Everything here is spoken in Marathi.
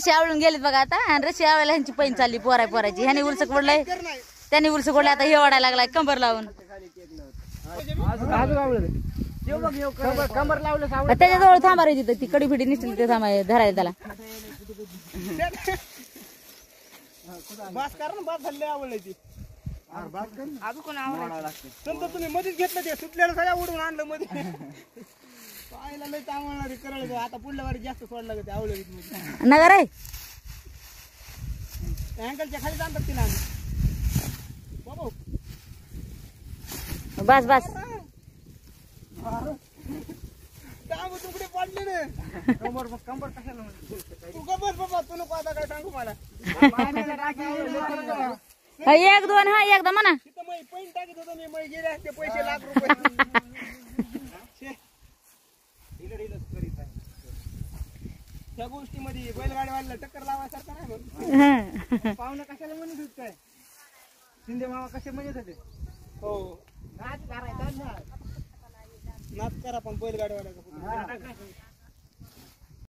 रशी आवळून गेलीत बघा आता आणि रशी आवळायला ह्यांची पैन चालली पोरायची ह्याने उलसक पडलंय त्याने उलसक पडलंय आता हे वाढायला लागलाय कंबर लावून त्याच्याजवळ थांबा रे तिथं ती कडी फिडी निसतील ते थांबा धरायला त्याला तुम्ही मध्येच घेतलं ते सुटलेलं सगळ्या उडून आणलं मध्ये पाहायला लय चांगलं करायला आता पुढल्या वारी जास्त सोडलं ते आवडलं नगर आहे अँकलच्या खाली जाणतात तिला बाबू बस बस तुकडे पडले रे कंबर कशाला तू गबस बाबा तू नको आता काय सांगू मला एक दोन हा एकदा म्हणा तिथं मी पैन टाकीत होतो मी गेले असते पैसे लाख रुपये त्या गोष्टीमध्ये बैलगाडीवाल्याला टक्कर लावायसारखं नाही म्हणून पाहुणं कशाला म्हणत होत काय शिंदे मामा कसे म्हणत होते हो नाच करा पण बैलगाडीवाल्याचा